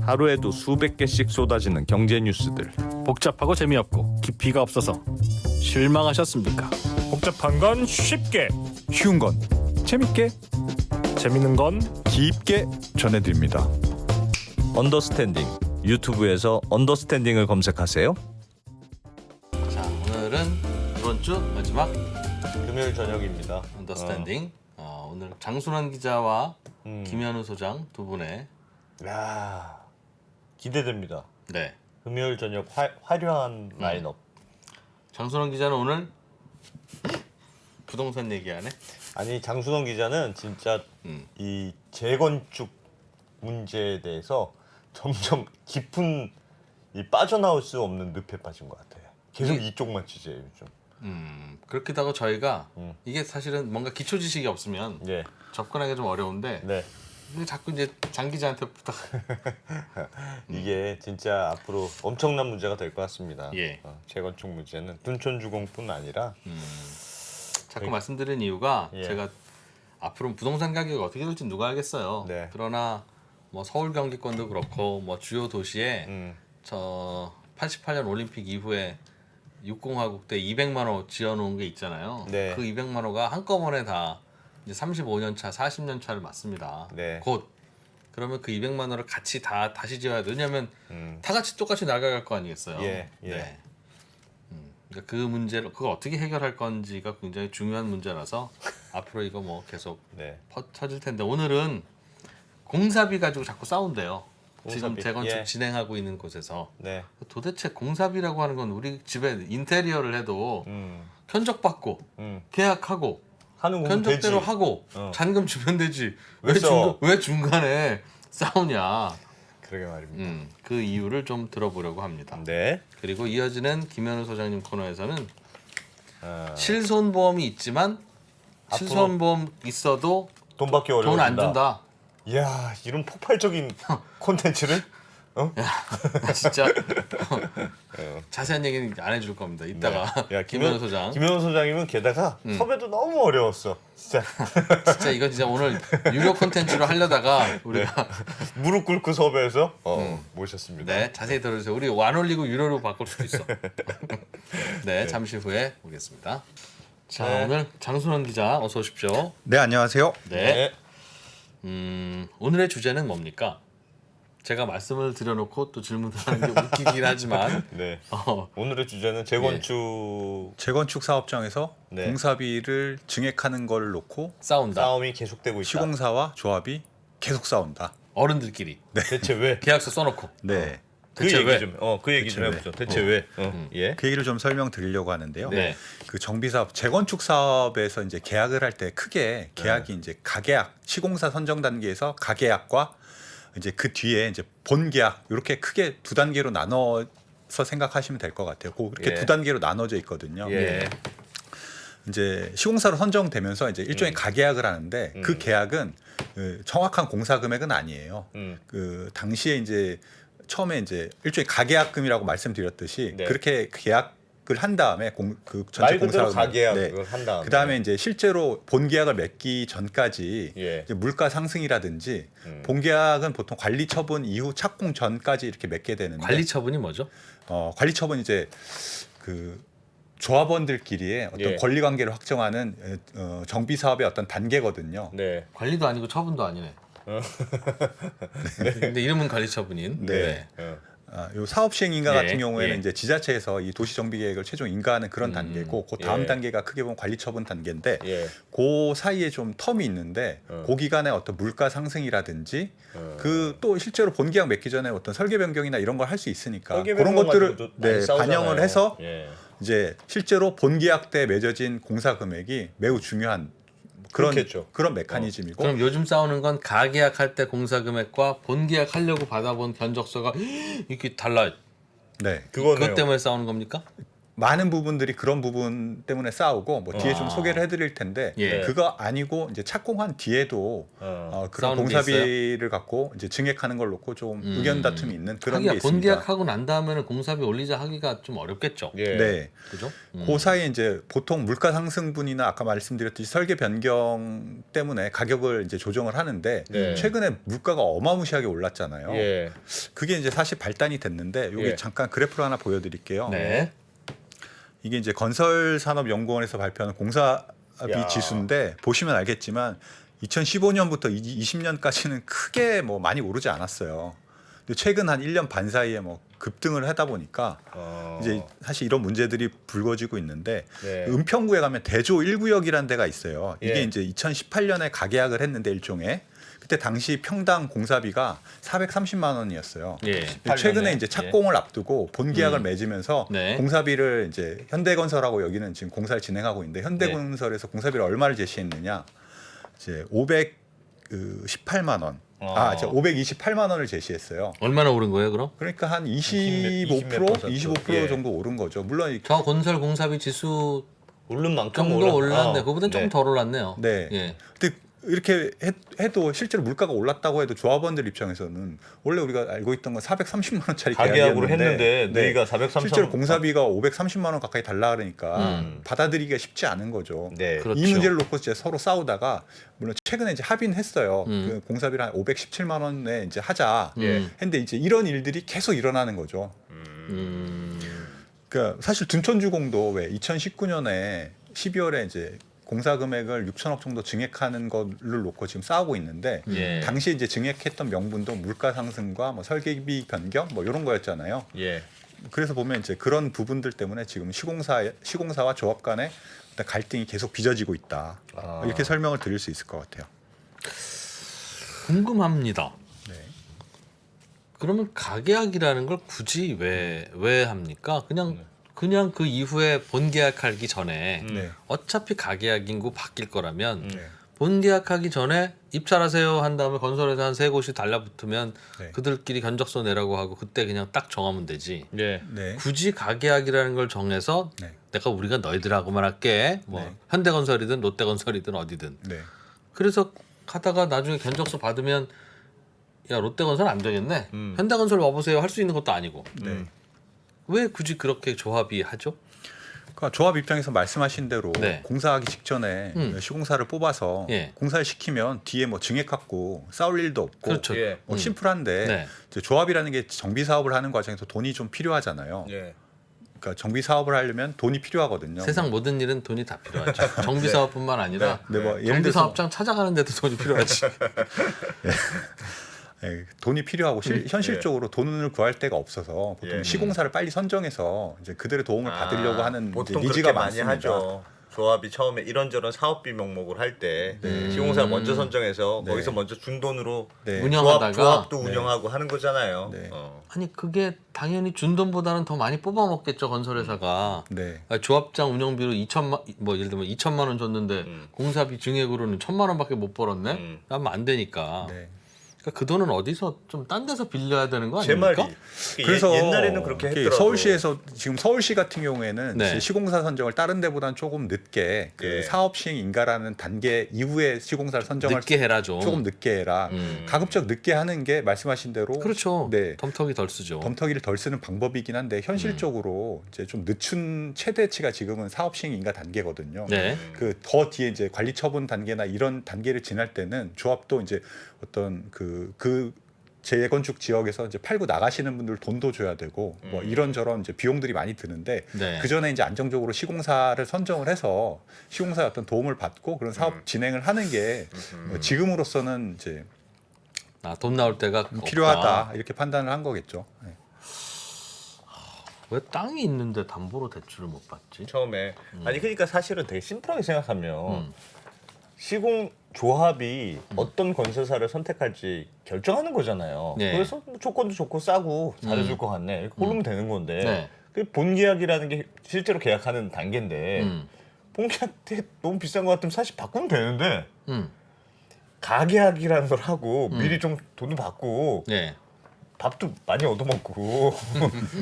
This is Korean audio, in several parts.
하루에도 수백 개씩 쏟아지는 경제 뉴스들. 복잡하고 재미없고 깊이가 없어서 실망하셨습니까? 복잡한 건 쉽게, 쉬운 건 재밌게, 재밌는 건 깊게 전해드립니다. 언더스탠딩. 유튜브에서 언더스탠딩을 검색하세요. 자, 오늘은 이번 주 마지막 금요일 저녁입니다. 언더스탠딩. 오늘 장순환 기자와 김현우 소장 두 분의 야, 기대됩니다. 네. 금요일 저녁 화려한 라인업. 장순환 기자는 오늘 부동산 얘기하네. 아니, 장순원 기자는 진짜 이 재건축 문제에 대해서 점점 깊은 이 빠져나올 수 없는 늪에 빠진 것 같아요. 계속 이쪽만 취재해요 요즘. 그렇기도 하고 저희가 이게 사실은 뭔가 기초 지식이 없으면 예. 접근하기 좀 어려운데 네. 근데 자꾸 이제 장 기자한테 부탁. 이게 진짜 앞으로 엄청난 문제가 될 것 같습니다. 예. 재건축 문제는 둔촌주공뿐 아니라 자꾸 말씀드린 이유가 예. 제가 앞으로 부동산 가격이 어떻게 될지 누가 알겠어요. 네. 그러나 뭐 서울 경기권도 그렇고 뭐 주요 도시에 저 88년 올림픽 이후에 60화국 때 200만 호 지어놓은 게 있잖아요. 네. 그 200만 호가 한꺼번에 다 이제 35년 차, 40년 차를 맞습니다. 네. 곧 그러면 그 200만 호를 같이 다시 지어야 돼. 왜냐하면 다 같이 똑같이 나가갈 거 아니겠어요. 예, 예. 네. 그러니까 그 문제를 그거 어떻게 해결할 건지가 굉장히 중요한 문제라서 앞으로 이거 뭐 계속 네. 터질 텐데 오늘은 공사비 가지고 자꾸 싸운대요. 지금 공사비, 재건축 예. 진행하고 있는 곳에서 네. 도대체 공사비라고 하는 건 우리 집에 인테리어를 해도 견적받고 음. 계약하고 하는 건 되지. 견적대로 하고 어. 잔금 주면 되지 왜 써? 왜 중간에 싸우냐. 그러게 말입니다. 그 이유를 좀 들어보려고 합니다. 네. 그리고 이어지는 김현우 소장님 코너에서는 어, 실손보험이 있지만 앞으로 실손보험 있어도 돈받기 돈 어려워진다. 안 준다. 이야, 이런 폭발적인 콘텐츠를? 나 진짜 자세한 얘기는 안 해줄 겁니다. 이따가 야, 김현우 소장 김현우 소장님은 게다가 섭외도 너무 어려웠어. 진짜 진짜 이거 진짜 오늘 유료 콘텐츠로 하려다가 우리가 무릎 꿇고 섭외해서 모셨습니다. 네 자세히 들어주세요. 우리 안 올리고 유료로 바꿀 수도 있어. 네 잠시 후에 보겠습니다. 자 네. 오늘 장순환 기자 어서 오십시오. 네, 안녕하세요. 네. 오늘의 주제는 뭡니까? 제가 말씀을 드려놓고 또 질문을 하는 게 웃기긴 하지만 네. 오늘의 주제는 재건축 재건축 사업장에서 네. 공사비를 증액하는 걸 놓고 싸운다. 싸움이 계속되고 있다. 시공사와 조합이 계속 싸운다. 어른들끼리 대체 왜? 계약서 써놓고 네. 그 대체 얘기 왜? 좀, 그 얘기 좀 대체 해보죠. 대체 왜? 예. 그 얘기를 좀 설명드리려고 하는데요. 네. 그 정비사업, 재건축 사업에서 이제 계약을 할 때 크게 계약이 이제 가계약, 시공사 선정 단계에서 가계약과 이제 그 뒤에 이제 본 계약 이렇게 크게 두 단계로 나눠서 생각하시면 될 것 같아요. 그렇게 예. 두 단계로 나눠져 있거든요. 예. 이제 시공사로 선정되면서 이제 일종의 가계약을 하는데 그 계약은 그 정확한 공사 금액은 아니에요. 그 당시에 이제 처음에 이제 일종의 가계약금이라고 말씀드렸듯이 네. 그렇게 계약을 한 다음에 그 전체 말 그대로 공사 가계약을 한 다음에. 그 다음에 이제 실제로 본 계약을 맺기 전까지 예. 이제 물가 상승이라든지 본 계약은 보통 관리 처분 이후 착공 전까지 이렇게 맺게 되는데 관리 처분이 뭐죠? 관리 처분 이제 그 조합원들끼리의 어떤 예. 권리 관계를 확정하는 정비 사업의 어떤 단계거든요. 네. 관리도 아니고 처분도 아니네. 근데 이름은 관리 처분인. 네. 요 사업 시행 인가 예, 같은 경우에는 예. 이제 지자체에서 이 도시 정비 계획을 최종 인가하는 그런 단계고, 그 다음 예. 단계가 크게 보면 관리 처분 단계인데, 예. 그 사이에 좀 텀이 있는데, 그 기간에 어떤 물가 상승이라든지, 그 또 실제로 본 계약 맺기 전에 어떤 설계 변경이나 이런 걸 할 수 있으니까 설계 그런 변경 것들을 가지고도 많이 네, 싸우잖아요. 반영을 해서 예. 이제 실제로 본 계약 때 맺어진 공사 금액이 매우 중요한 그렇겠죠. 그런 메커니즘이고, 그럼 요즘 싸우는 건 가계약할 때 공사 금액과 본 계약하려고 받아본 견적서가 이렇게 달라. 네. 그거네요. 그것 때문에 싸우는 겁니까? 많은 부분들이 그런 부분 때문에 싸우고 뭐 뒤에 좀 아. 소개를 해드릴 텐데 예. 그거 아니고 이제 착공한 뒤에도 그런 싸우는 게 공사비를 갖고 이제 증액하는 걸 놓고 좀 의견 다툼이 있는 그런 게 하기가 있습니다. 본계약하고 난 다음에는 공사비 올리자 하기가 좀 어렵겠죠. 예. 네. 그죠? 그 사이에 이제 보통 물가 상승분이나 아까 말씀드렸듯이 설계 변경 때문에 가격을 이제 조정을 하는데 네. 최근에 물가가 어마무시하게 올랐잖아요. 예. 그게 그게 이제 사실 발단이 됐는데 여기 예. 잠깐 그래프를 하나 보여드릴게요. 네. 이게 이제 건설산업연구원에서 발표하는 공사비 야. 지수인데 보시면 알겠지만 2015년부터 2020년까지는 크게 뭐 많이 오르지 않았어요. 근데 최근 한 1년 반 사이에 뭐 급등을 하다 보니까 이제 사실 이런 문제들이 불거지고 있는데 네. 은평구에 가면 대조 1구역이라는 데가 있어요. 이게 예. 이제 2018년에 가계약을 했는데 일종의 그때 당시 평당 공사비가 430만 원이었어요. 예. 근데 최근에 이제 착공을 앞두고 본계약을 맺으면서 네. 공사비를 이제 현대건설하고 여기는 지금 공사를 진행하고 있는데 현대건설에서 공사비를 얼마를 제시했느냐 이제 518만 원. 이제 528만 원을 제시했어요. 얼마나 오른 거예요, 그럼? 그러니까 한 20 몇 25% 예. 정도 오른 거죠. 물론 저 건설 공사비 지수 오른 만큼 정도 올랐네. 그보다 네. 조금 덜 올랐네요. 네. 예. 근데 이렇게 해도 실제로 물가가 올랐다고 해도 조합원들 입장에서는 원래 우리가 알고 있던 건 430만 원짜리 가계약으로 계약이었는데 했는데 너희가 430만 실제로 공사비가 530만 원 가까이 달라 그러니까 받아들이기가 쉽지 않은 거죠. 네. 그렇죠. 이 문제를 놓고 이제 서로 싸우다가 물론 최근에 이제 합의는 했어요. 음. 그 공사비를 한 517만 원에 이제 하자. 예. 했는데 이제 이런 일들이 계속 일어나는 거죠. 그러니까 사실 둔촌주공도 왜 2019년에 12월에 이제 공사 금액을 6천억 정도 증액하는 거를 놓고 지금 싸우고 있는데 예. 당시 이제 증액했던 명분도 물가 상승과 뭐 설계비 변경 뭐 이런 거였잖아요. 예. 그래서 보면 이제 그런 부분들 때문에 지금 시공사와 조합 간의 갈등이 계속 빚어지고 있다. 이렇게 설명을 드릴 수 있을 것 같아요. 궁금합니다. 네. 그러면 가계약이라는 걸 굳이 왜 합니까? 그냥 그 이후에 본계약하기 전에 네. 어차피 가계약인 거 바뀔 거라면 네. 본계약하기 전에 입찰하세요 한 다음에 건설회사 한 세 곳이 달라붙으면 네. 그들끼리 견적서 내라고 하고 그때 그냥 딱 정하면 되지. 예. 네. 굳이 가계약이라는 걸 정해서 네. 우리가 너희들하고만 할게. 뭐 네. 현대건설이든 롯데건설이든 어디든. 네. 그래서 하다가 나중에 견적서 받으면 야 롯데건설 안 되겠네. 현대건설 와보세요 할 수 있는 것도 아니고. 네. 왜 굳이 그렇게 조합이 하죠? 그러니까 조합 입장에서 말씀하신 대로 네. 공사하기 직전에 시공사를 뽑아서 예. 공사를 시키면 뒤에 뭐 증액 갖고 싸울 일도 없고 그렇죠. 예. 뭐 심플한데 네. 이제 조합이라는 게 정비 사업을 하는 과정에서 돈이 좀 필요하잖아요. 예. 그러니까 정비 사업을 하려면 돈이 필요하거든요. 세상 모든 일은 돈이 다 필요하죠. 정비 사업뿐만 아니라 네, 뭐 예를 정비 들어서 사업장 찾아가는 데도 돈이 필요하지. 돈이 필요하고 현실적으로 돈을 구할 데가 없어서 보통 예. 시공사를 빨리 선정해서 이제 그들의 도움을 받으려고 하는 이제 보통 니즈가 그렇게 많이 많습니다. 하죠. 조합이 처음에 이런저런 사업비 명목을 할 때 시공사를 먼저 선정해서 네. 거기서 먼저 준 돈으로 네. 운영하다가 조합도 네. 운영하고 하는 거잖아요. 네. 아니 그게 당연히 준 돈보다는 더 많이 뽑아 먹겠죠 건설회사가. 네. 조합장 운영비로 2천만 뭐 예를 들면 2천만 원 줬는데 공사비 증액으로는 1천만 원밖에 못 벌었네. 하면 안 되니까. 네. 그러니까 그 돈은 어디서 좀 딴 데서 빌려야 되는 거 제 아닙니까? 말이 그래서 옛날에는 그렇게 이렇게 했더라고. 서울시에서 지금 서울시 같은 경우에는 네. 이제 시공사 선정을 다른 데보다는 조금 늦게 그 예. 사업 시행 인가라는 단계 이후에 시공사를 선정할 늦게 해라 좀. 조금 늦게 해라. 가급적 늦게 하는 게 말씀하신 대로 그렇죠. 네. 덤터기 덜 쓰죠. 범터기를 덜 쓰는 방법이긴 한데 현실적으로 이제 좀 늦춘 최대치가 지금은 사업 시행 인가 단계거든요. 네. 그 더 뒤에 이제 관리 처분 단계나 이런 단계를 지날 때는 조합도 이제 어떤 그 재건축 지역에서 이제 팔고 나가시는 분들 돈도 줘야 되고 뭐 이런저런 이제 비용들이 많이 드는데 네. 그 전에 이제 안정적으로 시공사를 선정을 해서 시공사의 어떤 도움을 받고 그런 사업 진행을 하는 게 지금으로서는 이제 돈 나올 때가 필요하다 없다. 이렇게 판단을 한 거겠죠. 네. 왜 땅이 있는데 담보로 대출을 못 받지? 처음에 아니 그러니까 사실은 되게 심플하게 생각하면 시공 조합이 어떤 건설사를 선택할지 결정하는 거잖아요. 네. 그래서 뭐 조건도 좋고 싸고 잘해줄 것 같네. 이렇게 고르면 되는 건데 네. 그 본계약이라는 게 실제로 계약하는 단계인데 본계약 때 너무 비싼 것 같으면 사실 바꾸면 되는데 음. 가계약이라는 걸 하고 미리 좀 돈을 받고 네. 밥도 많이 얻어먹고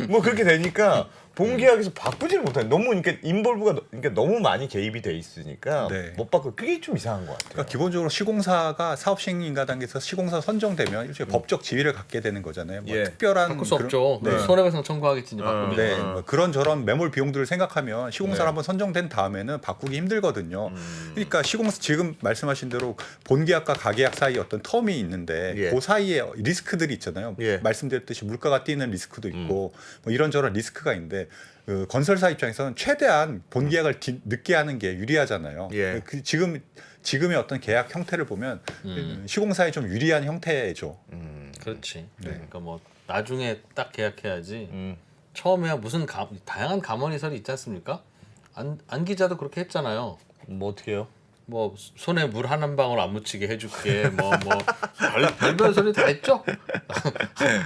뭐 그렇게 되니까 본계약에서 바꾸지를 못하는 너무 그러니까 인볼브가 그러니까 너무 많이 개입이 돼 있으니까 네. 못 바꾸 그게 좀 이상한 것 같아요. 그러니까 기본적으로 시공사가 사업 시행 인가 단계에서 시공사 선정되면 일종의 법적 지위를 갖게 되는 거잖아요. 뭐 예. 특별한 바꿀 수 그런- 없죠. 네. 손해배상 청구하겠지 바꾸면. 네, 뭐 그런 저런 매몰 비용들을 생각하면 시공사를 네. 한번 선정된 다음에는 바꾸기 힘들거든요. 그러니까 시공사 지금 말씀하신 대로 본계약과 가계약 사이 어떤 텀이 있는데 예. 그 사이에 리스크들이 있잖아요. 예. 말씀드렸듯이 물가가 뛰는 리스크도 있고 뭐 이런저런 리스크가 있는데 그 건설사 입장에서는 최대한 본계약을 늦게 하는 게 유리하잖아요. 예. 그 지금의 어떤 계약 형태를 보면 시공사에 좀 유리한 형태죠. 그렇지. 네. 그러니까 뭐 나중에 딱 계약해야지. 음. 처음에야 무슨 다양한 감언이설이 있지 않습니까? 안 기자도 그렇게 했잖아요. 뭐 어떻게 해요? 뭐 손에 물 한 방울 안 묻히게 해줄게. 뭐 별별 소리 다 했죠.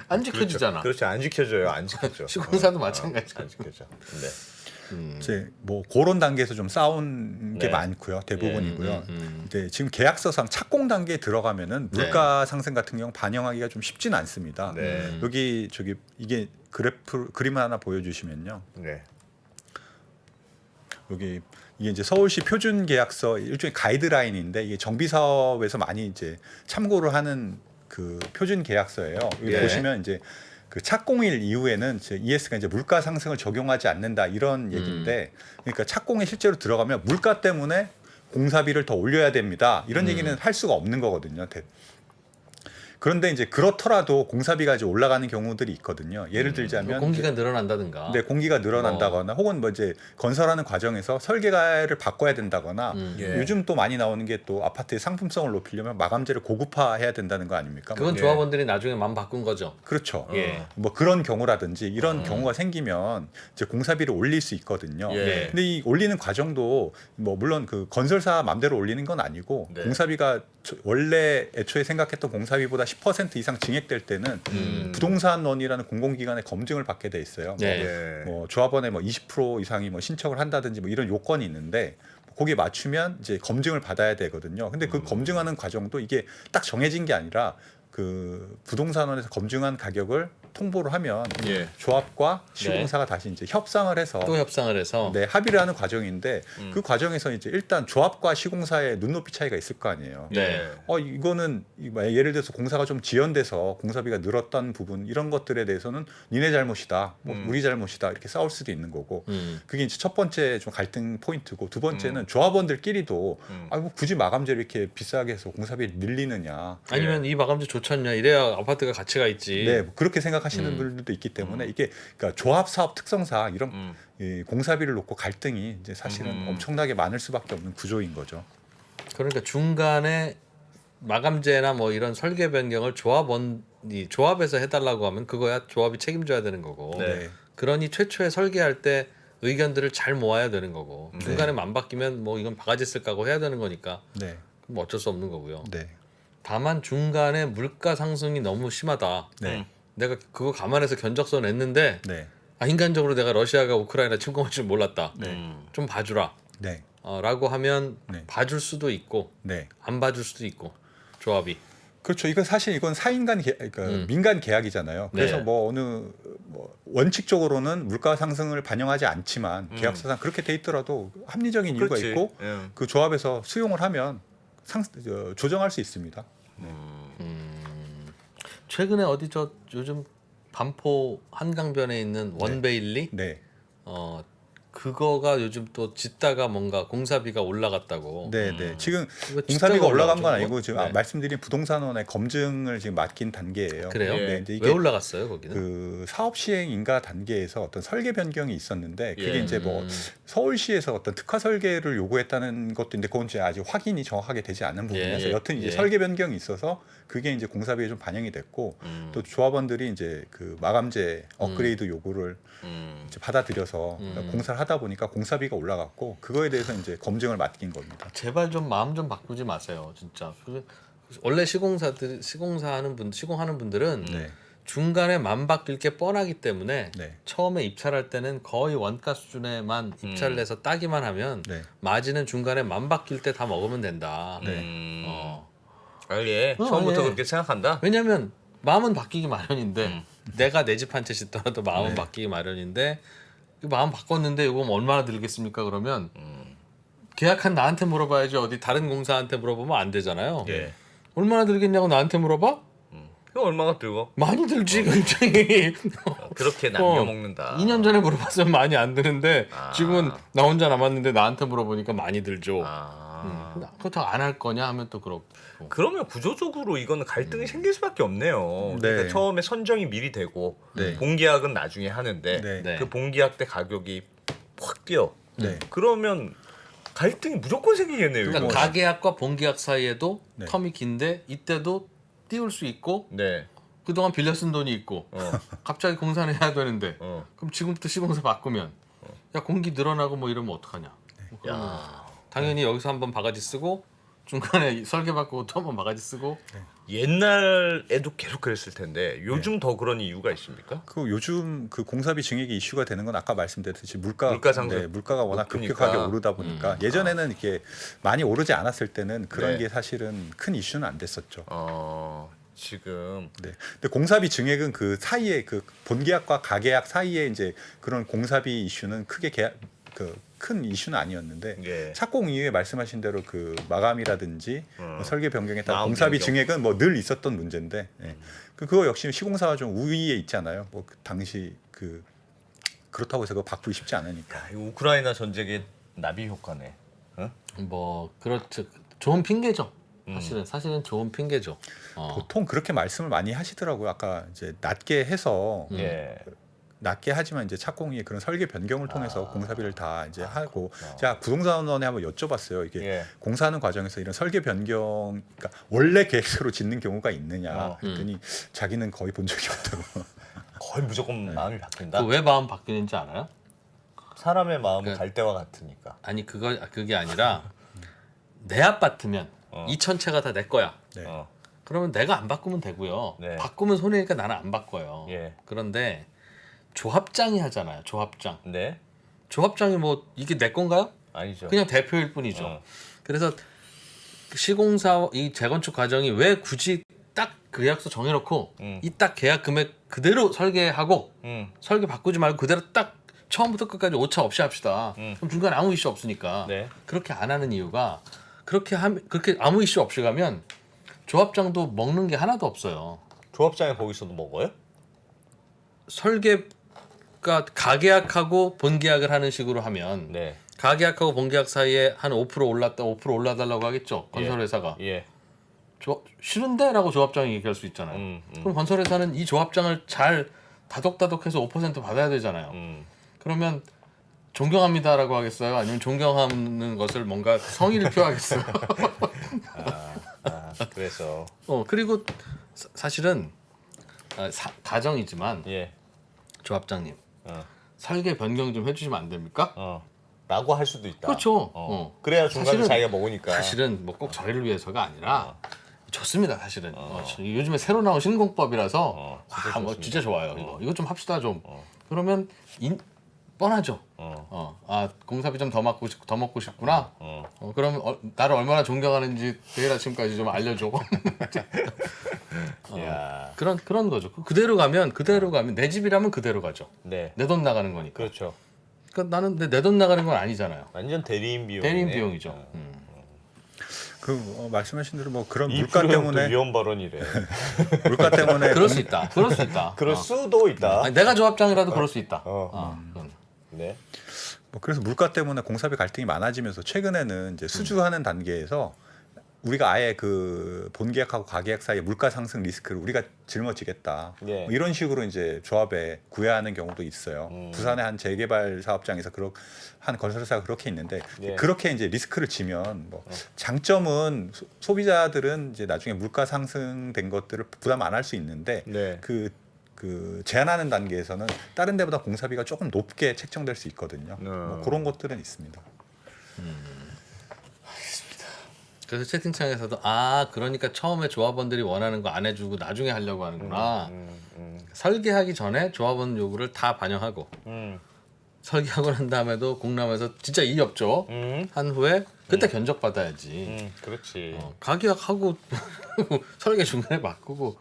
안 지켜지잖아. 그렇죠. 안 지켜져요. 안 지켜져. 시공사도 마찬가지고. 안 지켜져. 네. 이제 뭐 그런 단계에서 좀 싸운 게 네. 많고요. 대부분이고요. 이제 지금 계약서상 착공 단계에 들어가면은 물가 상승 같은 경우 반영하기가 좀 쉽지는 않습니다. 네. 여기 이게 그림 하나 보여주시면요. 네. 여기 이게 이제 서울시 표준 계약서 일종의 가이드라인인데 이게 정비 사업에서 많이 이제 참고를 하는 그 표준 계약서예요. 여기 예. 보시면 이제 그 착공일 이후에는 이제 ES가 이제 물가 상승을 적용하지 않는다 이런 얘기인데 그러니까 착공에 실제로 들어가면 물가 때문에 공사비를 더 올려야 됩니다. 이런 얘기는 할 수가 없는 거거든요. 그런데 이제 그렇더라도 공사비가 이제 올라가는 경우들이 있거든요. 예를 들자면 공기가 늘어난다든가. 네, 공기가 늘어난다거나 혹은 뭐 이제 건설하는 과정에서 설계가를 바꿔야 된다거나 예. 요즘 또 많이 나오는 게 또 아파트의 상품성을 높이려면 마감재를 고급화해야 된다는 거 아닙니까? 그건 예. 조합원들이 나중에 마음 바꾼 거죠. 그렇죠. 예. 뭐 그런 경우라든지 이런 경우가 생기면 이제 공사비를 올릴 수 있거든요. 예. 근데 이 올리는 과정도 뭐 물론 그 건설사 맘대로 올리는 건 아니고 네. 공사비가 원래 애초에 생각했던 공사비보다 10% 이상 증액될 때는 부동산원이라는 공공기관의 검증을 받게 돼 있어요. 예. 예. 뭐 조합원의 뭐 20% 이상이 뭐 신청을 한다든지 뭐 이런 요건이 있는데 거기에 맞추면 이제 검증을 받아야 되거든요. 근데 그 검증하는 과정도 이게 딱 정해진 게 아니라 그 부동산원에서 검증한 가격을 통보를 하면 예. 조합과 시공사가 다시 이제 협상을 해서 또 협상을 해서. 네, 합의를 하는 과정인데 그 과정에서 이제 일단 조합과 시공사의 눈높이 차이가 있을 거 아니에요. 네. 이거는 예를 들어서 공사가 좀 지연돼서 공사비가 늘었던 부분 이런 것들에 대해서는 니네 잘못이다, 뭐 우리 잘못이다 이렇게 싸울 수도 있는 거고 그게 이제 첫 번째 좀 갈등 포인트고 두 번째는 조합원들끼리도 뭐 굳이 마감재를 이렇게 비싸게 해서 공사비를 늘리느냐. 아니면 이 마감재 좋잖냐 이래야 아파트가 가치가 있지. 네, 뭐 그렇게 생각하시는 분들도 있기 때문에 이게 그러니까 조합 사업 특성상 이런 이 공사비를 놓고 갈등이 이제 사실은 엄청나게 많을 수밖에 없는 구조인 거죠. 그러니까 중간에 마감재나 뭐 이런 설계 변경을 조합에서 해달라고 하면 그거야 조합이 책임져야 되는 거고. 네. 그러니 최초에 설계할 때 의견들을 잘 모아야 되는 거고. 중간에 맘 바뀌면 뭐 이건 바가지 쓸 까고 해야 되는 거니까. 네, 그럼 어쩔 수 없는 거고요. 네, 다만 중간에 물가 상승이 너무 심하다. 네, 내가 그거 감안해서 견적서 냈는데 네, 인간적으로 내가 러시아가 우크라이나 침공할 줄 몰랐다. 좀 봐주라. 네, 라고 하면 네. 봐줄 수도 있고 네. 안 봐줄 수도 있고 조합이. 그렇죠. 이건 사실 이건 사인간 그러니까 민간 계약이잖아요. 그래서 네. 뭐 어느 뭐 원칙적으로는 물가 상승을 반영하지 않지만 계약서상 그렇게 돼 있더라도 합리적인 이유가 그렇지. 있고 예. 그 조합에서 수용을 하면 조정할 수 있습니다. 최근에 어디 저 요즘 반포 한강변에 있는 원베일리 네, 그거가 요즘 또 짓다가 뭔가 공사비가 올라갔다고. 네, 네. 지금 이거 공사비가 짓다가 올라간 건 올라가죠, 아니고 지금 네. 말씀드린 부동산원의 검증을 지금 맡긴 단계예요. 그래요? 네, 이제 왜 이게 올라갔어요 거기는? 그 사업 시행 인가 단계에서 어떤 설계 변경이 있었는데 그게 예. 이제 뭐 서울시에서 어떤 특화 설계를 요구했다는 것도 있는데 그건 이제 아직 확인이 정확하게 되지 않은 부분이어서 예. 여튼 이제 예. 설계 변경이 있어서 그게 이제 공사비에 좀 반영이 됐고 또 조합원들이 이제 그 마감재 업그레이드 요구를 이제 받아들여서 공사를 하다 보니까 공사비가 올라갔고 그거에 대해서 이제 검증을 맡긴 겁니다. 제발 좀 마음 좀 바꾸지 마세요 진짜. 원래 시공하는 분들은 네, 중간에 맘 바뀔 게 뻔하기 때문에 네, 처음에 입찰할 때는 거의 원가 수준에만 입찰을 해서 따기만 하면 네, 마진은 중간에 맘 바뀔 때 다 먹으면 된다. 네. 어. 예. 어, 처음부터 예. 그렇게 생각한다. 왜냐면 마음은 바뀌기 마련인데 내가 내 집 한 채 짓더라도 마음은 바뀌기 마련인데 마음 바꿨는데 이거 뭐 얼마나 들겠습니까? 그러면 계약한 나한테 물어봐야지 어디 다른 공사한테 물어보면 안 되잖아요. 예. 얼마나 들겠냐고 나한테 물어봐? 이거 얼마나 들고? 많이 들지 굉장히. 그렇게 남겨 먹는다. 2년 전에 물어봤으면 많이 안 드는데 아. 지금은 나 혼자 남았는데 나한테 물어보니까 많이 들죠. 아. 그렇다고 안 할 거냐 하면 또 그렇고. 그러면 구조적으로 이거는 갈등이 생길 수밖에 없네요. 네. 그러니까 처음에 선정이 미리 되고 네. 본계약은 나중에 하는데 네. 네. 그 본계약 때 가격이 확 뛰어. 네. 그러면 갈등이 무조건 생기겠네요. 그러니까 이거. 가계약과 본계약 사이에도 네. 텀이 긴데 이때도 띄울 수 있고 네. 그동안 빌려 쓴 돈이 있고 갑자기 공사를 해야 되는데 어. 그럼 지금부터 시공사 바꾸면 야 공기 늘어나고 뭐 이러면 어떡하냐. 뭐 그러면 야. 당연히 여기서 한번 바가지 쓰고 중간에 설계 바꾸고 또 한번 바가지 쓰고 옛날에도 계속 그랬을 텐데 요즘 더 그런 이유가 있습니까? 그 요즘 그 공사비 증액이 이슈가 되는 건 아까 말씀드렸듯이 물가 상승 네, 물가가 워낙 높으니까. 급격하게 오르다 보니까 예전에는 이렇게 많이 오르지 않았을 때는 그런 네. 게 사실은 큰 이슈는 안 됐었죠. 지금 네. 근데 공사비 증액은 그 사이에 그 본계약과 가계약 사이에 이제 그런 공사비 이슈는 크게 큰 이슈는 아니었는데 예. 착공 이후에 말씀하신 대로 그 마감이라든지 뭐 설계 변경에 따른 마음 공사비 변경. 증액은 뭐 늘 있었던 문제인데 예. 그거 역시 시공사가 좀 우위에 있잖아요. 뭐 그 당시 그렇다고 해서 그거 바꾸기 쉽지 않으니까. 야, 이 우크라이나 전쟁의 나비 효과네. 응? 뭐 그렇죠. 좋은 핑계죠. 사실은 좋은 핑계죠. 보통 그렇게 말씀을 많이 하시더라고요. 아까 이제 낮게 해서 예. 낮게 하지만 이제 착공이 그런 설계 변경을 통해서 공사비를 다 이제 하고 제가 부동산원에 한번 여쭤봤어요. 이게 예. 공사하는 과정에서 이런 설계 변경, 그러니까 원래 계획대로 짓는 경우가 있느냐 했더니 자기는 거의 본 적이 없다고. 거의 무조건 마음이 바뀐다. 그 왜 마음 바뀌는지 알아요? 사람의 마음은 갈대와 같으니까. 아니 그게 아니라 내 아파트면 2,000채가 다 내 거야. 네. 그러면 내가 안 바꾸면 되고요. 네. 바꾸면 손해니까 나는 안 바꿔요. 예. 그런데 조합장이 하잖아요. 조합장. 네. 조합장이 뭐 이게 내 건가요? 아니죠. 그냥 대표일 뿐이죠. 어. 그래서 시공사 이 재건축 과정이 왜 굳이 딱 계약서 정해놓고 이 딱 계약 금액 그대로 설계하고 설계 바꾸지 말고 그대로 딱 처음부터 끝까지 오차 없이 합시다. 그럼 중간에 아무 이슈 없으니까 네. 그렇게 안 하는 이유가 그렇게 아무 이슈 없이 가면 조합장도 먹는 게 하나도 없어요. 조합장이 거기서도 먹어요? 설계가 가계약하고 본계약을 하는 식으로 하면 네. 가계약하고 본계약 사이에 한 5% 올랐다 5% 올라달라고 하겠죠. 건설회사가. 예. 싫은데라고 조합장이 얘기할 수 있잖아요. 그럼 건설회사는 이 조합장을 잘 다독다독해서 5% 받아야 되잖아요. 그러면 존경합니다라고 하겠어요? 아니면 존경하는 것을 뭔가 성의를 표하겠어요? 그래서 그리고 사실은 가정이지만 예. 조합장님 설계 변경 좀 해주시면 안 됩니까? 라고 할 수도 있다. 그렇죠. 그래야 중간에 사실은- 자기가 먹으니까. 사실은 뭐 꼭 저희를 위해서가 아니라 좋습니다. 사실은 요즘에 새로 나온 신공법이라서 진짜 뭐 좋습니다. 진짜 좋아요. 이거 좀 합시다 좀. 그러면 뻔하죠. 공사비 좀 더 먹고 싶구나. 그럼 나를 얼마나 존경하는지 내일 아침까지 좀 알려줘. 야. 그런 거죠. 그대로 가면 내 집이라면 그대로 가죠. 네. 내 돈 나가는 거니까. 그렇죠. 그러니까 나는 내 돈 나가는 건 아니잖아요. 완전 대리인 비용. 대리인 비용이죠. 말씀하신 대로 뭐 그런 이 물가 프로는 또 때문에 위험 발언이래. 물가 때문에 그럴 수 있다. 그럴 수 있다. 그럴 수도 있다. 아니, 내가 조합장이라도 그럴 수 있다. 그건. 네. 뭐 그래서 물가 때문에 공사비 갈등이 많아지면서 최근에는 이제 수주하는 단계에서 우리가 아예 그 본계약하고 가계약 사이에 물가 상승 리스크를 우리가 짊어지겠다. 네. 뭐 이런 식으로 이제 조합에 구애하는 경우도 있어요. 부산의 한 재개발 사업장에서 한 건설사가 그렇게 있는데 네. 그렇게 이제 리스크를 지면 뭐 장점은 소비자들은 이제 나중에 물가 상승된 것들을 부담 안 할 수 있는데 네. 그 제한하는 단계에서는 다른 데보다 공사비가 조금 높게 책정될 수 있거든요. 뭐 그런 것들은 있습니다. 그래서 채팅창에서도 그러니까 처음에 조합원들이 원하는 거 안 해주고 나중에 하려고 하는구나. 설계하기 전에 조합원 요구를 다 반영하고 설계하고 난 다음에도 공람에서 진짜 이의 없죠. 한 후에 그때 견적 받아야지. 그렇지. 가계약하고 설계 중간에 바꾸고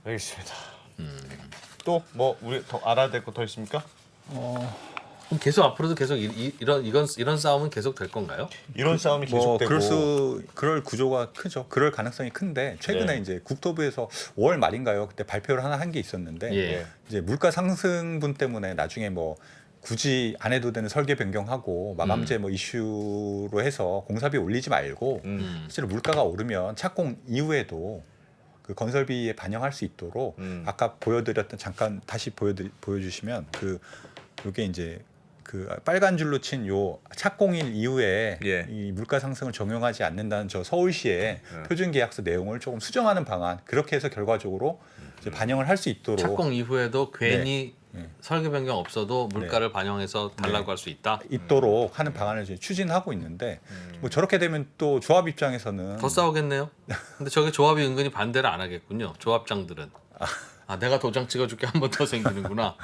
알겠습니다. 또 뭐 우리 더 알아야 될 거 더 있습니까? 그럼 계속 앞으로도 계속 이런 싸움은 계속 될 건가요? 이런 싸움이 뭐 계속되고 그럴 구조가 크죠. 그럴 가능성이 큰데 최근에 네. 이제 국토부에서 5월 말인가요? 그때 발표를 하나 한 게 있었는데 예. 이제 물가 상승분 때문에 나중에 뭐 굳이 안 해도 되는 설계 변경하고 마감재 뭐 이슈로 해서 공사비 올리지 말고 실제로 물가가 오르면 착공 이후에도 그 건설비에 반영할 수 있도록 아까 보여드렸던 잠깐 다시 보여주시면 요게 이제 그 빨간 줄로 친 요 착공일 이후에 예. 이 물가 상승을 적용하지 않는다는 저 서울시의 표준 계약서 내용을 조금 수정하는 방안 그렇게 해서 결과적으로 이제 반영을 할 수 있도록 착공 이후에도 괜히 네. 설계 변경 없어도 물가를 반영해서 달라고 할 수 있다. 있도록 하는 방안을 이제 추진하고 있는데 뭐 저렇게 되면 또 조합 입장에서는 더 싸우겠네요. 근데 저게 조합이 은근히 반대를 안 하겠군요. 조합장들은. 아 내가 도장 찍어줄게 한 번 더 생기는구나.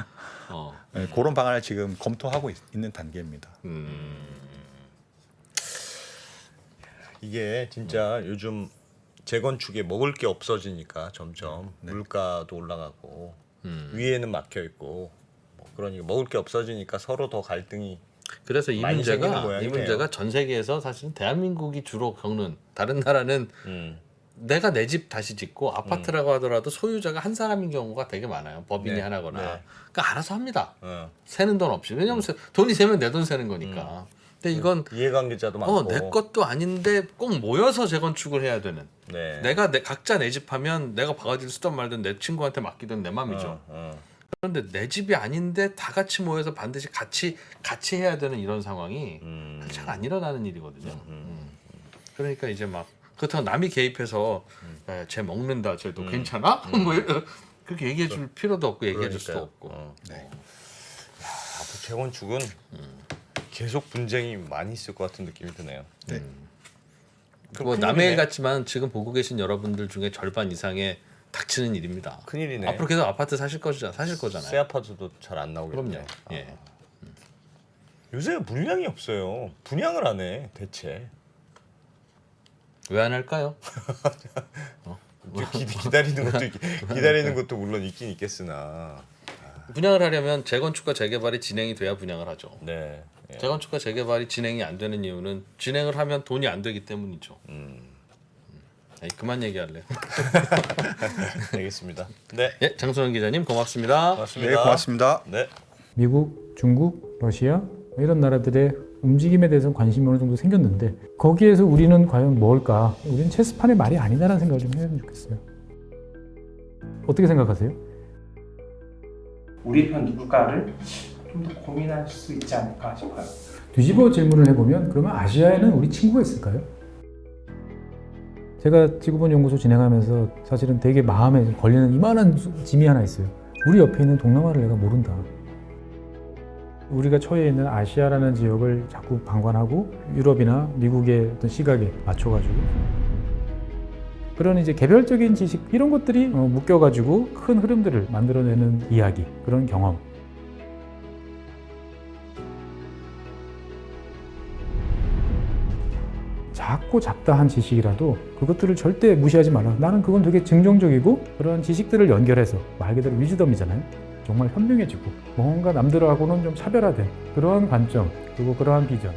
네, 그런 방안을 지금 검토하고 있는 단계입니다. 이게 진짜 요즘 재건축에 먹을 게 없어지니까 점점 물가도 올라가고 위에는 막혀 있고 뭐 그러니까 먹을 게 없어지니까 서로 더 갈등이 그래서 이 많이 생기는 문제가 모양이네요. 전 세계에서 사실은 대한민국이 주로 겪는 다른 나라는 내가 내 집 다시 짓고 아파트라고 하더라도 소유자가 한 사람인 경우가 되게 많아요. 법인이 네. 하나거나. 네. 그러니까 알아서 합니다. 어. 세는 돈 없이. 왜냐면 돈이 세면 내 돈 세는 거니까. 근데 이건 이해관계자도 많고 내 것도 아닌데 꼭 모여서 재건축을 해야 되는. 네. 내가 각자 내 집 하면 내가 바가지를 쓰던 말든 내 친구한테 맡기든 내 맘이죠. 그런데 내 집이 아닌데 다 같이 모여서 반드시 같이 해야 되는 이런 상황이 잘 안 일어나는 일이거든요. 그러니까 이제 막 그렇다고 남이 개입해서 야, 쟤 먹는다, 쟤도 괜찮아? 뭐 그렇게 얘기해 줄 필요도 없고 얘기해 줄 수도 없고. 네. 앞으로 재건축은 계속 분쟁이 많이 있을 것 같은 느낌이 드네요. 네. 뭐 남의 일 같지만 지금 보고 계신 여러분들 중에 절반 이상의 닥치는 일입니다. 큰일이네. 앞으로 계속 아파트 사실 거잖아요. 새 아파트도 잘 안 나오겠네. 그럼요. 예. 요새 물량이 없어요. 분양을 안 해 대체. 왜 안 할까요? 기다리는 것도 물론 있긴 있겠으나. 분양을 하려면 재건축과 재개발이 진행이 돼야 분양을 하죠. 네. 예. 재건축과 재개발이 진행이 안 되는 이유는 진행을 하면 돈이 안 되기 때문이죠. 아니, 그만 얘기할래요. 알겠습니다. 네. 예, 장소영 기자님 고맙습니다. 고맙습니다. 네, 고맙습니다. 네. 미국, 중국, 러시아 이런 나라들의 움직임에 대해서 관심이 어느 정도 생겼는데 거기에서 우리는 과연 뭘까? 우리는 체스판의 말이 아니다라는 생각을 좀 해야 좋겠어요. 어떻게 생각하세요? 우리 편 누굴까를 좀 더 고민할 수 있지 않을까 싶어요. 뒤집어 질문을 해보면 그러면 아시아에는 우리 친구가 있을까요? 제가 지구본 연구소 진행하면서 사실은 되게 마음에 걸리는 이만한 짐이 하나 있어요. 우리 옆에 있는 동남아를 내가 모른다. 우리가 처해 있는 아시아라는 지역을 자꾸 방관하고 유럽이나 미국의 어떤 시각에 맞춰가지고 그런 이제 개별적인 지식 이런 것들이 묶여가지고 큰 흐름들을 만들어내는 이야기, 그런 경험. 작고 잡다한 지식이라도 그것들을 절대 무시하지 말라. 나는 그건 되게 긍정적이고 그런 지식들을 연결해서 말 그대로 위즈덤이잖아요. 정말 현명해지고 뭔가 남들하고는 좀 차별화된 그러한 관점 그리고 그러한 비전